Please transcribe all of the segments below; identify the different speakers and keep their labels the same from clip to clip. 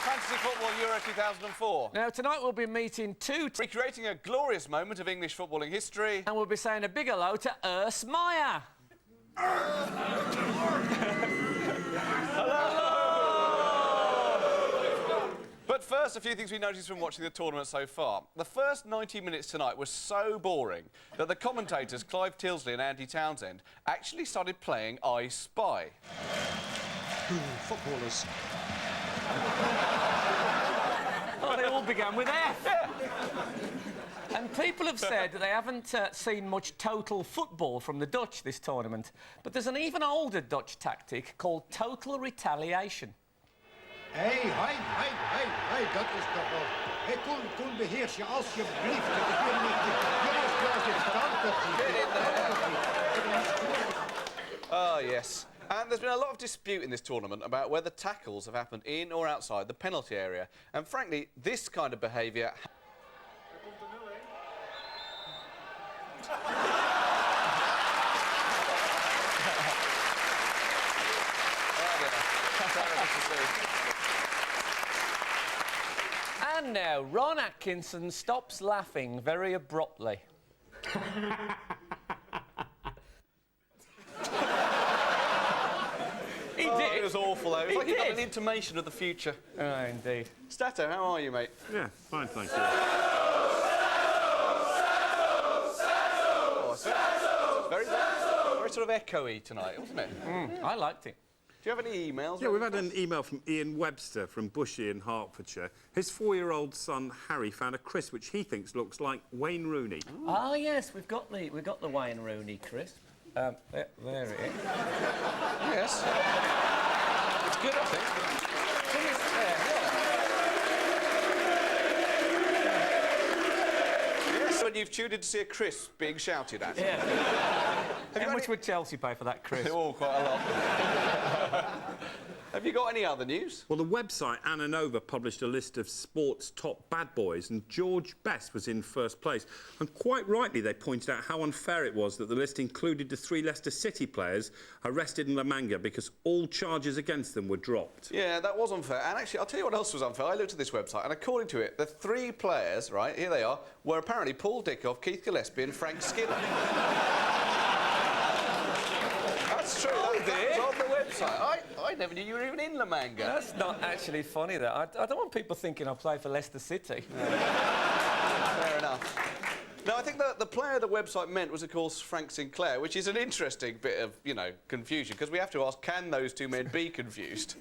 Speaker 1: Fantasy Football Euro 2004.
Speaker 2: Now, tonight we'll be meeting
Speaker 1: recreating a glorious moment of English footballing history.
Speaker 2: And we'll be saying a big hello to Urs Meier.
Speaker 1: Hello! But first, a few things we noticed from watching the tournament so far. The first 90 minutes tonight was so boring that the commentators, Clive Tilsley and Andy Townsend, actually started playing I Spy.
Speaker 3: Footballers.
Speaker 2: Oh, they all began with F. Yeah. And people have said that they haven't seen much total football from the Dutch this tournament. But there's an even older Dutch tactic called total retaliation.
Speaker 3: Hey, dat is toch wel... Hey, Koen, beheers je alsjeblieft.
Speaker 1: Oh, yes. And there's been a lot of dispute in this tournament about whether tackles have happened in or outside the penalty area. And frankly, this kind of behaviour...
Speaker 2: And now, Ron Atkinson stops laughing very abruptly. He did.
Speaker 1: It was awful, though. It was like he got an
Speaker 2: did.
Speaker 1: intimation of the future.
Speaker 2: Oh, indeed.
Speaker 1: Stato, how are you, mate?
Speaker 4: Yeah, fine, thank you.
Speaker 1: Oh, very sort of echoey tonight, wasn't it?
Speaker 2: I liked it.
Speaker 1: Do you have any emails?
Speaker 4: Yeah, we've had an email from Ian Webster from Bushy in Hertfordshire. His 4-year-old son Harry found a crisp which he thinks looks like Wayne Rooney.
Speaker 2: Ah, yes, we've got the Wayne Rooney crisp. There it is.
Speaker 1: Yes. It's good, I think. Yes, when you've tuned in to see a crisp being shouted at.
Speaker 2: Yeah. How much would Chelsea pay for that crisp?
Speaker 1: Oh, quite a lot. Have you got any other news?
Speaker 4: Well, the website Anna Nova published a list of sports top bad boys, and George Best was in first place. And quite rightly, they pointed out how unfair it was that the list included the 3 Leicester City players arrested in La Manga because all charges against them were dropped.
Speaker 1: Yeah, that was unfair. And actually, I'll tell you what else was unfair. I looked at this website, and according to it, the 3 players, right, here they are, were apparently Paul Dickoff, Keith Gillespie and Frank Skinner. That's true.
Speaker 2: Oh,
Speaker 1: That was on the website. I never knew you were even in La Manga.
Speaker 2: That's not actually funny, though. I don't want people thinking I play for Leicester City.
Speaker 1: Fair enough. Now, I think that the player the website meant was, of course, Frank Sinclair, which is an interesting bit of, you know, confusion, because we have to ask, can those 2 men be confused?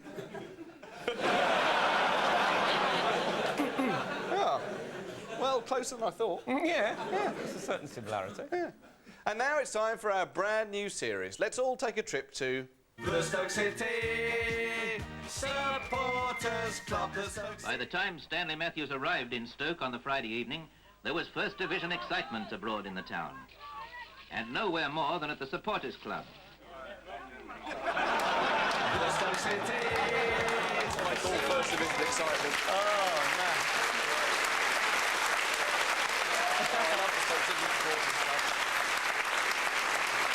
Speaker 1: Oh. Well, closer than I thought.
Speaker 2: Yeah, there's a certain similarity.
Speaker 1: Yeah. And now it's time for our brand new series. Let's all take a trip to... the Stoke City Supporters Club.
Speaker 5: By the time Stanley Matthews arrived in Stoke on the Friday evening, there was First Division excitement abroad in the town. And nowhere more than at the Supporters Club.
Speaker 1: The Stoke City. It's what I call First Division excitement. Oh, man. I love the Stoke City Supporters Club.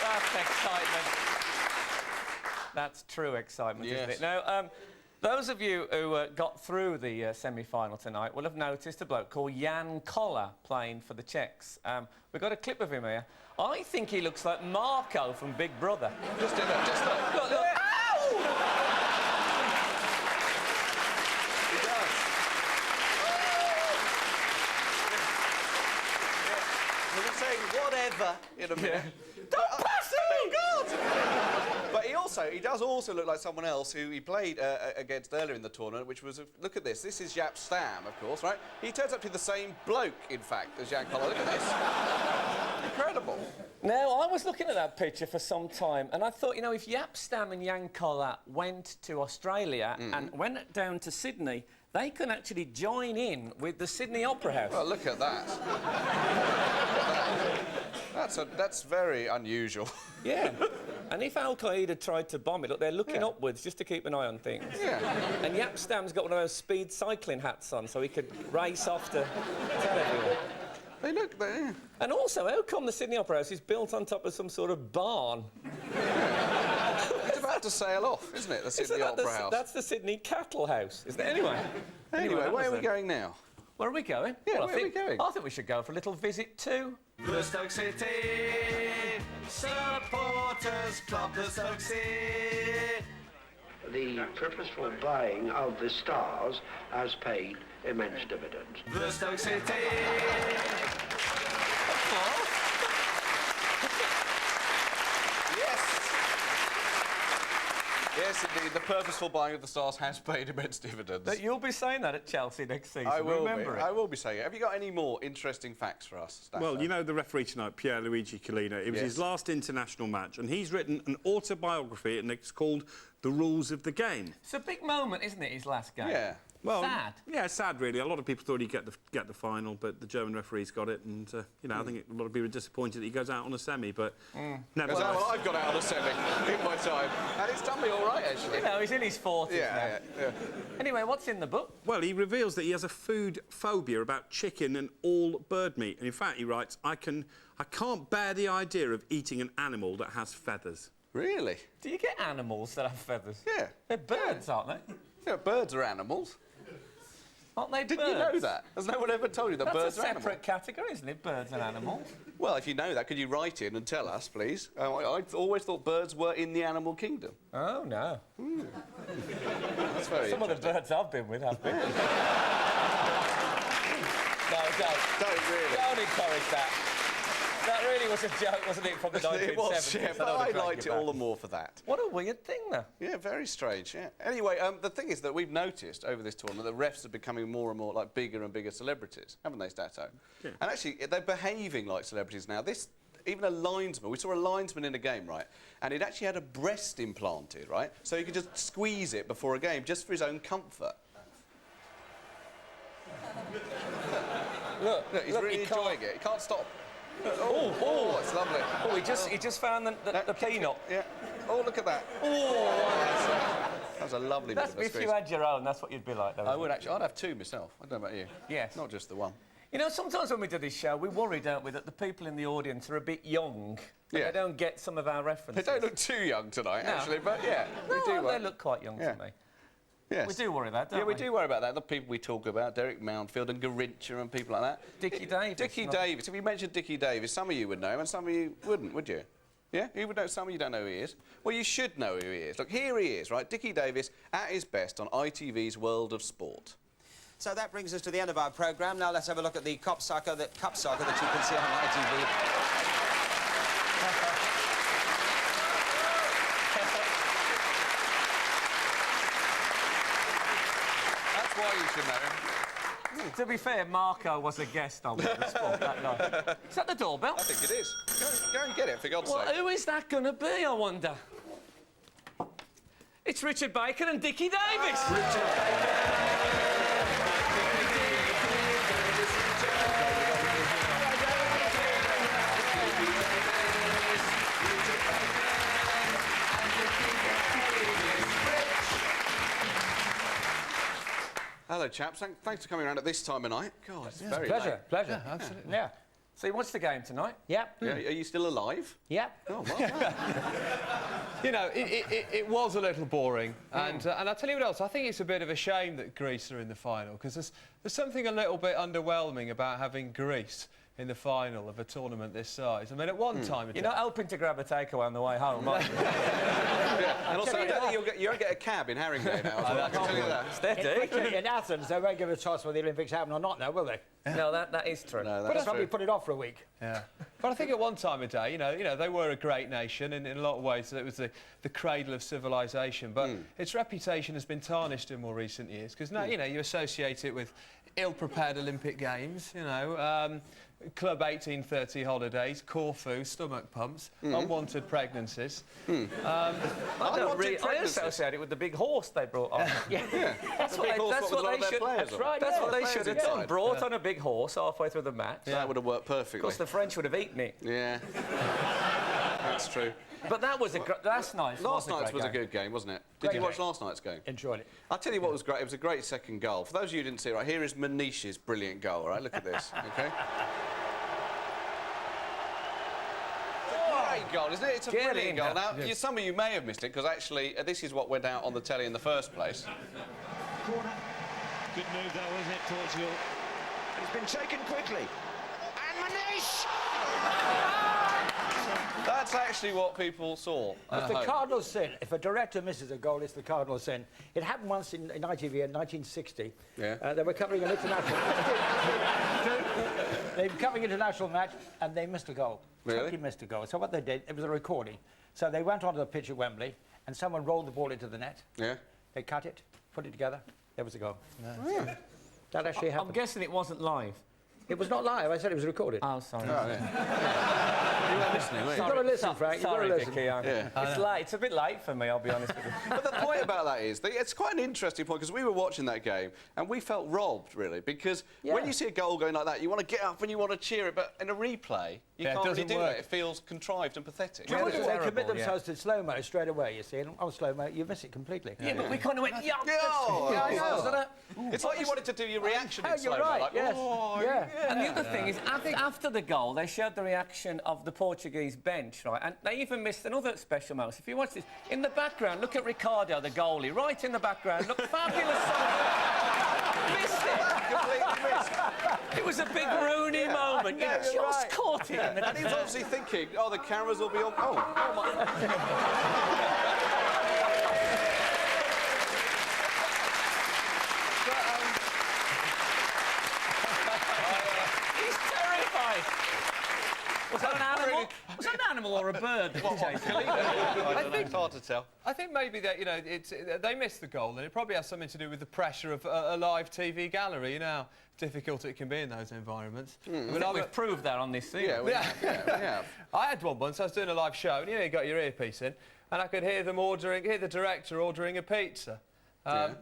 Speaker 2: That's excitement. That's true excitement,
Speaker 1: Yes.
Speaker 2: isn't it? Now, those of you who got through the semi-final tonight will have noticed a bloke called Jan Koller playing for the Czechs. We've got a clip of him here. I think he looks like Marco from Big Brother.
Speaker 1: Just look.
Speaker 2: Look. Ow!
Speaker 1: He does. He was saying whatever in a minute.
Speaker 2: Don't pass him!
Speaker 1: Oh, God! But he does also look like someone else who he played against earlier in the tournament, which was, look at this. This is Jaap Stam, of course, right? He turns up to be the same bloke, in fact, as Jan Koller. Look at this. Incredible.
Speaker 2: Now, I was looking at that picture for some time, and I thought, you know, if Yapstam and Yankola went to Australia and went down to Sydney, they can actually join in with the Sydney Opera House.
Speaker 1: Well, look at that. That's very unusual.
Speaker 2: Yeah. And if Al Qaeda tried to bomb it, look, they're looking upwards just to keep an eye on things.
Speaker 1: Yeah.
Speaker 2: And Yapstam's got one of those speed cycling hats on, so he could race off to tell everyone.
Speaker 1: They look there.
Speaker 2: And also, how come the Sydney Opera House is built on top of some sort of barn?
Speaker 1: It's about to sail off, isn't it, the Sydney Opera House?
Speaker 2: That's the Sydney Cattle House, isn't it? Anyway,
Speaker 1: where are we going now?
Speaker 2: where are we going?
Speaker 1: Yeah,
Speaker 2: well,
Speaker 1: where are we going?
Speaker 2: I think we should go for a little visit to...
Speaker 1: The Stoke City Supporters Club, the Stoke City.
Speaker 6: The purposeful buying of the stars has paid immense dividends.
Speaker 1: The Stoke City. Yes, indeed. The purposeful buying of the stars has paid immense dividends.
Speaker 2: But you'll be saying that at Chelsea next season.
Speaker 1: I will
Speaker 2: Remember
Speaker 1: be.
Speaker 2: it.
Speaker 1: I will be saying it. Have you got any more interesting facts for us, Stafford?
Speaker 4: Well, you know the referee tonight, Pierluigi Collina. It was his last international match, and he's written an autobiography, and it's called The Rules of the Game.
Speaker 2: It's a big moment, isn't it, his last game?
Speaker 1: Yeah.
Speaker 4: Well,
Speaker 2: sad.
Speaker 4: Yeah, sad, really. A lot of people thought he'd get the final, but the German referee's got it, and you know, I think a lot of people are disappointed that he goes out on a semi, but never.
Speaker 1: Well, I've got out on a semi in my time, and it's done me all right, actually.
Speaker 2: You know, he's in his 40s now.
Speaker 1: Yeah.
Speaker 2: Anyway, what's in the book?
Speaker 4: Well, he reveals that he has a food phobia about chicken and all bird meat, and in fact, he writes, I can't bear the idea of eating an animal that has feathers.
Speaker 1: Really?
Speaker 2: Do you get animals that have feathers?
Speaker 1: Yeah.
Speaker 2: They're birds, aren't they?
Speaker 1: Yeah, birds are animals.
Speaker 2: Aren't they
Speaker 1: Didn't
Speaker 2: birds?
Speaker 1: you know that? Has no one ever told you that birds
Speaker 2: That's a
Speaker 1: are animals?
Speaker 2: separate category, isn't it? Birds and animals.
Speaker 1: Well, if you know that, could you write in and tell us, please? I always thought birds were in the animal kingdom.
Speaker 2: Oh, no.
Speaker 1: That's very
Speaker 2: Some of the
Speaker 1: interesting.
Speaker 2: birds I've been with have been. No,
Speaker 1: Don't really.
Speaker 2: Don't encourage that. That really was a joke, wasn't it, from the 1970s?
Speaker 1: It was, yeah, but I liked it all the more for that.
Speaker 2: What a weird thing, though.
Speaker 1: Yeah, very strange, yeah. Anyway, the thing is that we've noticed over this tournament that refs are becoming more and more like bigger and bigger celebrities, haven't they, Stato? Yeah. And actually, they're behaving like celebrities now. Even a linesman, we saw a linesman in a game, right? And he'd actually had a breast implanted, right? So he could just squeeze it before a game, just for his own comfort. Look, he's really enjoying it. He can't stop. Oh, it's lovely.
Speaker 2: Oh, he just found the peanut.
Speaker 1: Yeah. Oh, look at that. Oh, that was a lovely bit
Speaker 2: That's
Speaker 1: of a
Speaker 2: if
Speaker 1: squeeze.
Speaker 2: you had your own, that's what you'd be like, though.
Speaker 1: I would actually. I'd have two myself. I don't know about you.
Speaker 2: Yes.
Speaker 1: Not just the one.
Speaker 2: You know, sometimes when we do this show, we worry, don't we, that the people in the audience are a bit young. And
Speaker 1: Yeah.
Speaker 2: they don't get some of our references.
Speaker 1: They don't look too young tonight,
Speaker 2: No.
Speaker 1: actually, but yeah,
Speaker 2: No,
Speaker 1: we do.
Speaker 2: they look quite young
Speaker 1: Yeah.
Speaker 2: to me.
Speaker 1: Yes.
Speaker 2: We do worry that, don't
Speaker 1: Yeah,
Speaker 2: we?
Speaker 1: we do worry about that. The people we talk about, Derek Mountfield and Garincha and people like that.
Speaker 2: Dickie Davies.
Speaker 1: Dickie
Speaker 2: not-
Speaker 1: Davies. If you mentioned Dickie Davies, some of you would know him and some of you wouldn't, would you? Yeah? You would know, some of you don't know who he is. Well, you should know who he is. Look, here he is, right? Dickie Davies at his best on ITV's World of Sport.
Speaker 7: So that brings us to the end of our programme. Now let's have a look at the cup soccer that you can see on ITV.
Speaker 1: That's why you should know him.
Speaker 2: To be fair, Marco was a guest on World of Sport that night. Is that the doorbell?
Speaker 1: I think it is. Go and get it, for God's
Speaker 2: Well,
Speaker 1: sake.
Speaker 2: who is that going to be, I wonder? It's Richard Baker and Dickie Davies.
Speaker 1: Hello, chaps. Thanks for coming around at this time of night. God, it's very
Speaker 8: Pleasure,
Speaker 1: late.
Speaker 8: pleasure. Yeah, absolutely. Yeah.
Speaker 2: So you watched the game tonight?
Speaker 8: Yep.
Speaker 1: Yeah, are you still alive?
Speaker 8: Yep.
Speaker 1: Oh, well done.
Speaker 9: You know, it was a little boring, and I'll tell you what else. I think it's a bit of a shame that Greece are in the final, because there's something a little bit underwhelming about having Greece in the final of a tournament this size. I mean, at one time...
Speaker 2: You're not hoping to grab a takeaway on the way home, are you?
Speaker 1: Yeah. And also, I don't think you won't get a cab in Haringey now. I can tell you that.
Speaker 2: It's their day.
Speaker 8: In Athens, they won't give a toss whether the Olympics happen or not now, will they?
Speaker 2: No, that is true.
Speaker 1: No,
Speaker 8: But
Speaker 1: that's
Speaker 8: that's why we
Speaker 1: true.
Speaker 8: put it off for a week.
Speaker 9: Yeah. But I think at one time of day, you know, they were a great nation, and in a lot of ways it was the cradle of civilization. But its reputation has been tarnished in more recent years, because now, you know, you associate it with ill-prepared Olympic Games, you know, Club 1830 holidays, Corfu, stomach pumps, unwanted pregnancies.
Speaker 2: I associate it with the big horse they brought on. Yeah. That's what they should. That's right. That's what they should have done. Brought on a big horse halfway through the match.
Speaker 1: That would have worked perfectly.
Speaker 2: Of course, the French would have eaten it.
Speaker 1: Yeah. That's true.
Speaker 2: But that was last night.
Speaker 1: Last night's was a good game, wasn't it? Did you watch last night's game?
Speaker 8: Enjoyed it.
Speaker 1: I'll tell you what was great. It was a great second goal. For those of you who didn't see it, right, here is Manish's brilliant goal, right? Look at this, OK? Great goal, isn't it? It's a brilliant goal. Now, some of you may have missed it, because actually this is what went out on the telly in the first place.
Speaker 10: Corner. Good move, though, wasn't it, Portugal? It's been taken quickly. And Manish!
Speaker 1: That's actually what people saw.
Speaker 8: It's the cardinal sin. If a director misses a goal, it's the cardinal sin. It happened once in ITV in 1960.
Speaker 1: Yeah.
Speaker 8: They were covering an international... They were covering an international match, and they missed a goal.
Speaker 1: Really?
Speaker 8: Totally missed a goal. So what they did, it was a recording. So they went onto the pitch at Wembley, and someone rolled the ball into the net.
Speaker 1: Yeah.
Speaker 8: They cut it, put it together. There was a goal. Yeah. That actually happened.
Speaker 2: I'm guessing it wasn't live.
Speaker 8: It was not live. I said it was recorded.
Speaker 2: Oh, sorry.
Speaker 1: Oh, yeah. You weren't listening, were you?
Speaker 8: You've got to listen, Frank.
Speaker 2: Sorry,
Speaker 8: You've got to listen.
Speaker 2: Dickie. It's late. It's a bit late for me, I'll be honest with you.
Speaker 1: But the point about that is, it's quite an interesting point, because we were watching that game, and we felt robbed, really, because when you see a goal going like that, you want to get up and you want to cheer it, but in a replay, you can't really do that. It feels contrived and pathetic.
Speaker 8: They commit themselves to slow-mo straight away, you see, and on slow-mo, you miss it completely.
Speaker 2: Yeah, but we kind of went,
Speaker 1: It's like you wanted to do your reaction in slow-mo.
Speaker 8: You're right,
Speaker 1: like,
Speaker 8: yes.
Speaker 2: And the other thing is, after the goal, they showed the reaction of the Portuguese bench, right? And they even missed another special moment. If you watch this, in the background, look at Ricardo, the goalie, right in the background. Look, fabulous. Missed it.
Speaker 1: Completely missed.
Speaker 2: It was a big Rooney moment. You just caught it.
Speaker 1: And he was obviously thinking, oh, the cameras will be on. Oh my.
Speaker 2: Was that an animal? Was that an animal or a bird that was chasing?
Speaker 1: It's hard to tell.
Speaker 9: I think maybe that, they missed the goal, and it probably has something to do with the pressure of a live TV gallery. You know how difficult it can be in those environments.
Speaker 2: I mean, we've proved that on this scene.
Speaker 1: Yeah, we have.
Speaker 9: I had one once. I was doing a live show, and you got your earpiece in, and I could hear the director ordering a pizza. I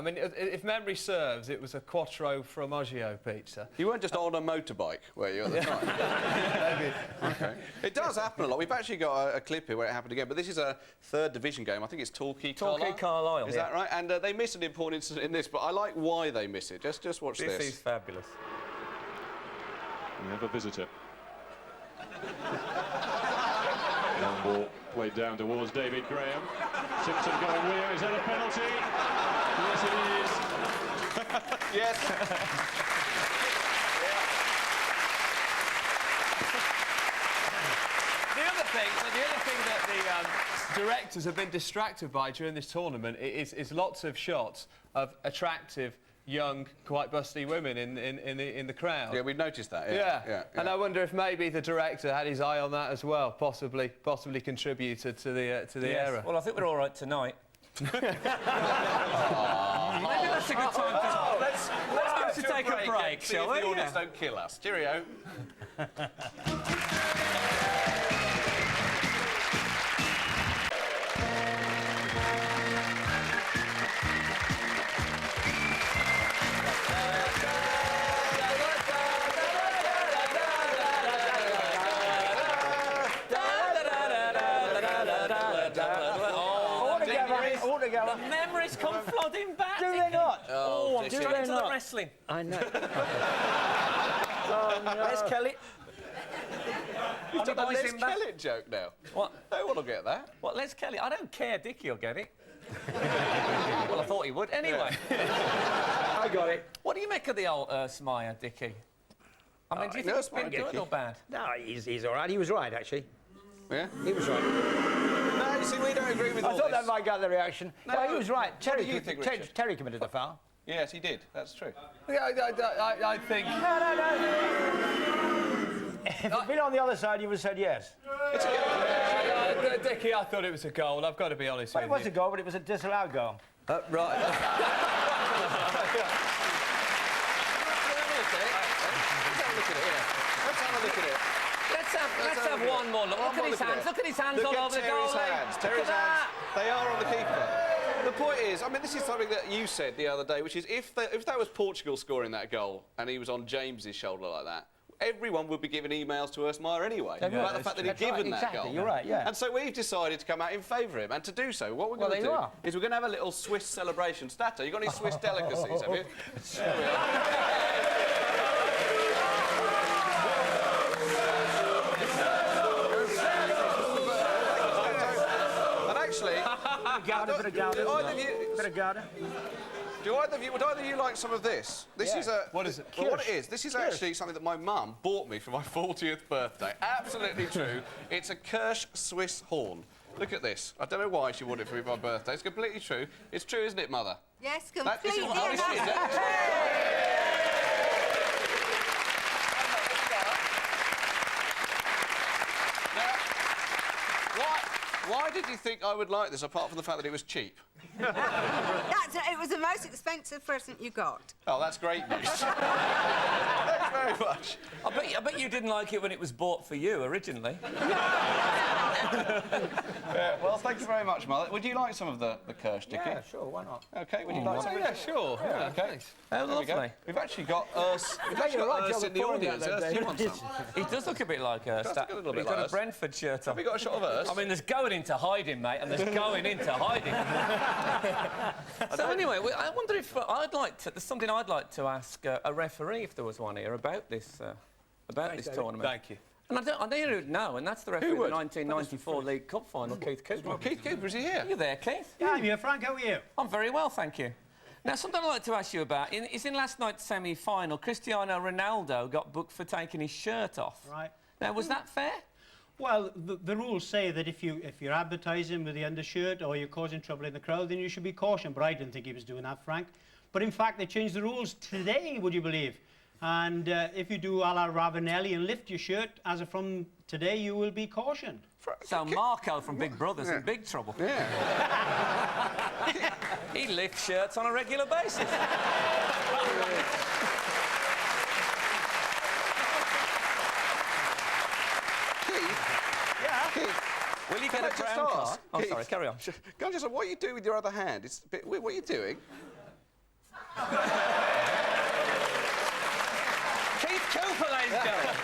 Speaker 9: mean, if memory serves, it was a Quattro Formaggio pizza.
Speaker 1: You weren't just on a motorbike, were you, at the time? Maybe. OK. It does happen a lot. We've actually got a clip here where it happened again, but this is a third division game. I think it's Torquay Carlisle. Is that right? And they missed an important incident in this, but I like why they miss it. Just watch this.
Speaker 2: This is fabulous.
Speaker 11: We have a visitor. Long ball played down towards David Graham. Simpson going rear. Is that a penalty? Yes, it is.
Speaker 1: Yes.
Speaker 9: The other thing that the directors have been distracted by during this tournament is lots of shots of attractive, young, quite busty women in the crowd.
Speaker 1: Yeah, we've noticed that.
Speaker 9: Yeah. And I wonder if maybe the director had his eye on that as well, possibly contributed to the error.
Speaker 2: Well, I think we're all right tonight. Maybe that's a good time to... Let's take a break, shall we?
Speaker 1: The audience don't kill us. Cheerio.
Speaker 2: The memories come flooding back.
Speaker 8: Do they not?
Speaker 2: Oh, I'm straight into the wrestling.
Speaker 8: I know. Where's Kelly?
Speaker 1: You've done a Les Kelly joke now.
Speaker 2: What?
Speaker 1: No one will get that.
Speaker 2: What, Les Kelly? I don't care. Dickie will get it. Well, I thought he would. Anyway.
Speaker 8: I got it.
Speaker 2: What do you make of the old Smyer, Dickie? I mean, do you think it's been good or bad?
Speaker 8: No, he's all right. He was right, actually.
Speaker 1: Yeah?
Speaker 8: He was right.
Speaker 1: No, you see, we don't agree with all
Speaker 8: I thought
Speaker 1: this.
Speaker 8: that might get the reaction. No, he was right.
Speaker 1: What do you think, Richard?
Speaker 8: Terry committed the foul.
Speaker 1: Yes, he did. That's true.
Speaker 9: Yeah, I think...
Speaker 8: No. If he'd been on the other side, you would have said yes.
Speaker 1: It's a
Speaker 9: Dickie, I thought it was a goal. I've got to be honest with you.
Speaker 8: It was a goal, but it was a disallowed goal.
Speaker 9: Right.
Speaker 2: Let's have one more look. Look at his hands. Look at his hands all over the goal.
Speaker 1: Terry's hands. Terry's hands. They are on the keeper. The point is, I mean, this is something that you said the other day, which is if that was Portugal scoring that goal and he was on James's shoulder like that, everyone would be giving emails to Urs Meier anyway about the fact that he'd given that goal.
Speaker 8: You're right, yeah.
Speaker 1: And so we've decided to come out in favour of him. And to do so, what we're going to do is we're going to have a little Swiss celebration. Stato, you got any Swiss delicacies, have you? There we are. Actually, would either of you like some of this? This is a...
Speaker 9: What is it?
Speaker 1: Well, what it is, this is actually something that my mum bought me for my 40th birthday. Absolutely true. It's a Kirsch Swiss horn. Look at this. I don't know why she bought it for me for my birthday. It's completely true. It's true, isn't it, Mother?
Speaker 12: Yes, completely.
Speaker 1: Why did you think I would like this, apart from the fact that it was cheap?
Speaker 12: It was the most expensive present you got.
Speaker 1: Oh, that's great news. Thanks very much.
Speaker 2: I bet you didn't like it when it was bought for you originally.
Speaker 1: Well, thank you very much, Mother. Would you like some of the Kirsch, Dickie?
Speaker 8: Yeah, sure, why not?
Speaker 1: OK, would you like some?
Speaker 9: Yeah, sure. Yeah,
Speaker 1: OK.
Speaker 9: thanks.
Speaker 2: Oh, lovely.
Speaker 1: We've actually got Urs. We've actually got Urs in the audience. Urs, do you want some?
Speaker 2: He does look a bit like Urs.
Speaker 1: Does look a little bit
Speaker 2: He's got
Speaker 1: like
Speaker 2: a Brentford shirt on.
Speaker 1: Have we got a shot of Urs?
Speaker 2: I mean, there's going into hiding, mate, and there's going into hiding. So anyway, I wonder if there's something I'd like to ask a referee, if there was one here, about this tournament.
Speaker 9: Thank you.
Speaker 2: And I knew who'd know, and that's the referee of the 1994 League Cup final, Keith Cooper.
Speaker 1: Well, Keith Cooper, is he here?
Speaker 2: Are you there, Keith?
Speaker 13: Yeah, I'm here, Frank. How are you?
Speaker 2: I'm very well, thank you. Now, something I'd like to ask you about is in last night's semi-final, Cristiano Ronaldo got booked for taking his shirt off.
Speaker 13: Right.
Speaker 2: Now, was that fair?
Speaker 13: Well, the rules say that if you're advertising with the undershirt or you're causing trouble in the crowd, then you should be cautioned. But I didn't think he was doing that, Frank. But in fact, they changed the rules today, would you believe? And if you do a la Ravanelli and lift your shirt, as of from today, you will be cautioned.
Speaker 2: So Marco from Big Brother's in big trouble.
Speaker 1: Yeah.
Speaker 2: He lifts shirts on a regular basis. Will you get a crown card? Oh,
Speaker 1: Keith,
Speaker 2: sorry, carry on.
Speaker 1: Can I just ask, what you do with your other hand? It's a bit, what are you doing?
Speaker 2: Keith Cooper, ladies and gentlemen.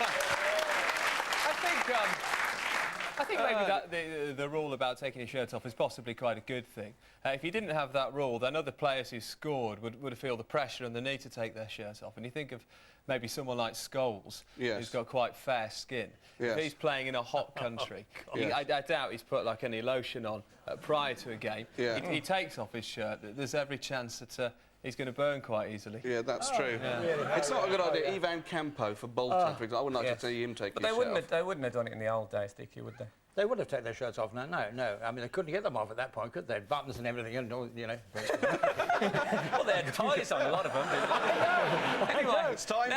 Speaker 9: I think maybe that the rule about taking your shirt off is possibly quite a good thing. If you didn't have that rule, then other players who scored would feel the pressure and the need to take their shirt off. And you think of maybe someone like Scholes, who's got quite fair skin. If he's playing in a hot country, I doubt he's put like any lotion on prior to a game. He takes off his shirt. There's every chance that he's going to burn quite easily.
Speaker 1: Yeah, that's true.
Speaker 13: Yeah.
Speaker 1: It's not a good idea. Ivan Campo for Bolton, for example. I wouldn't like to see him take his shirt off.
Speaker 2: They wouldn't have done it in the old days, Dickie, would they?
Speaker 8: They would have taken their shirts off. No. I mean, they couldn't get them off at that point, could they? Buttons and everything, and all, you know.
Speaker 2: Well, they had ties on a lot of them, didn't they? Anyway,
Speaker 1: it's time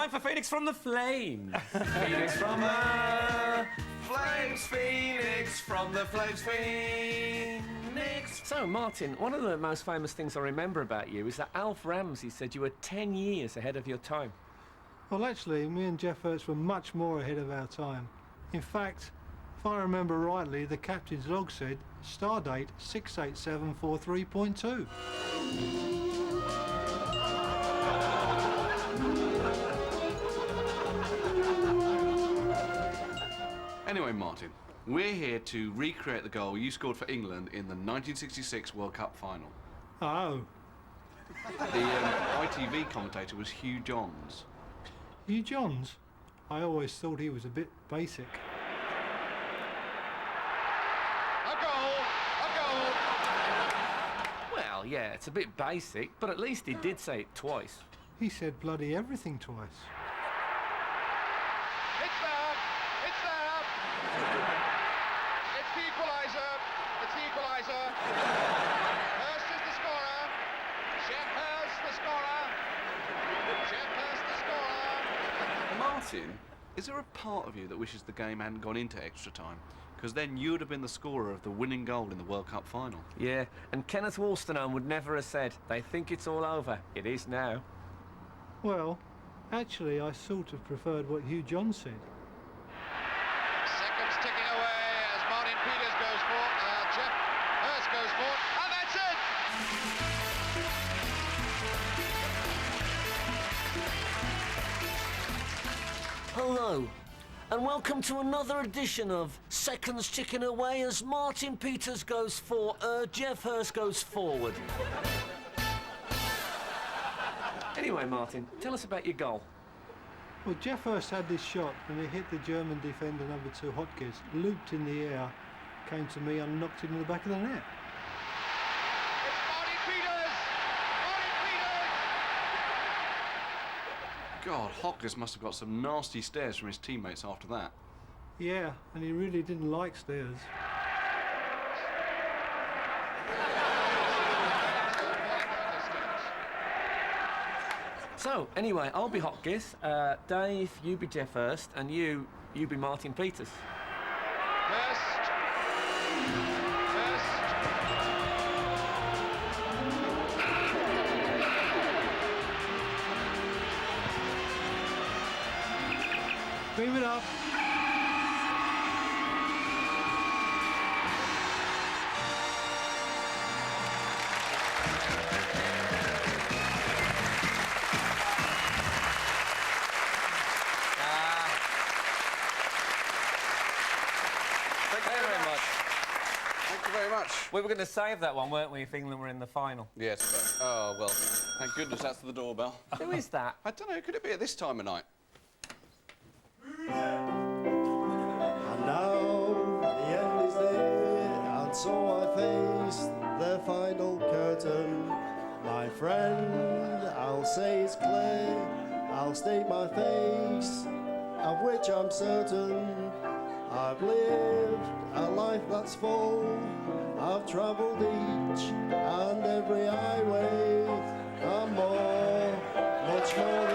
Speaker 2: for Phoenix from the Flames. Phoenix from the Flames, Phoenix from the Flames, Phoenix. So, Martin, one of the most famous things I remember about you is that Alf Ramsey said you were 10 years ahead of your time.
Speaker 14: Well, actually, me and Jeff Hurst were much more ahead of our time. In fact, if I remember rightly, the captain's log said stardate 68743.2.
Speaker 1: Anyway, Martin, we're here to recreate the goal you scored for England in the 1966 World Cup final.
Speaker 14: Oh.
Speaker 1: The ITV commentator was Hugh Johns.
Speaker 14: Hugh Johns? I always thought he was a bit basic.
Speaker 2: Well, yeah, it's a bit basic, but at least he did say it twice.
Speaker 14: He said bloody everything twice.
Speaker 10: It's there! It's there! It's the equaliser! It's the equaliser! Hurst is the scorer! Jeff Hurst the scorer! Jeff Hurst the scorer!
Speaker 1: Martin, is there a part of you that wishes the game hadn't gone into extra time? Because then you'd have been the scorer of the winning goal in the World Cup final.
Speaker 2: Yeah, and Kenneth Wolstenholme would never have said, they think it's all over. It is now.
Speaker 14: Well, actually, I sort of preferred what Hugh Johns said.
Speaker 10: sport, and that's it!
Speaker 15: Hello, and welcome to another edition of Seconds Ticking Away as Martin Peters goes Jeff Hurst goes forward.
Speaker 2: Anyway, Martin, tell us about your goal.
Speaker 14: Well, Jeff Hurst had this shot and it hit the German defender number 2, Hotchkiss, looped in the air, came to me and knocked it in the back of the net.
Speaker 1: God, Hotchkiss must have got some nasty stares from his teammates after that.
Speaker 14: Yeah, and he really didn't like stairs.
Speaker 2: So, anyway, I'll be Hotchkiss, Dave, you be Jeff Hurst, and you be Martin Peters.
Speaker 14: Beam it up.
Speaker 2: We were going to save that one, weren't we, if England were in the final?
Speaker 1: Yes, but, oh, well, thank goodness that's the doorbell.
Speaker 2: Who is that?
Speaker 1: I don't know, could it be at this time of night?
Speaker 16: And now the end is there, and so I face the final curtain. My friend, I'll say it's clear, I'll state my face, of which I'm certain. I've lived a life that's full, I've travelled each and every highway, and more, much more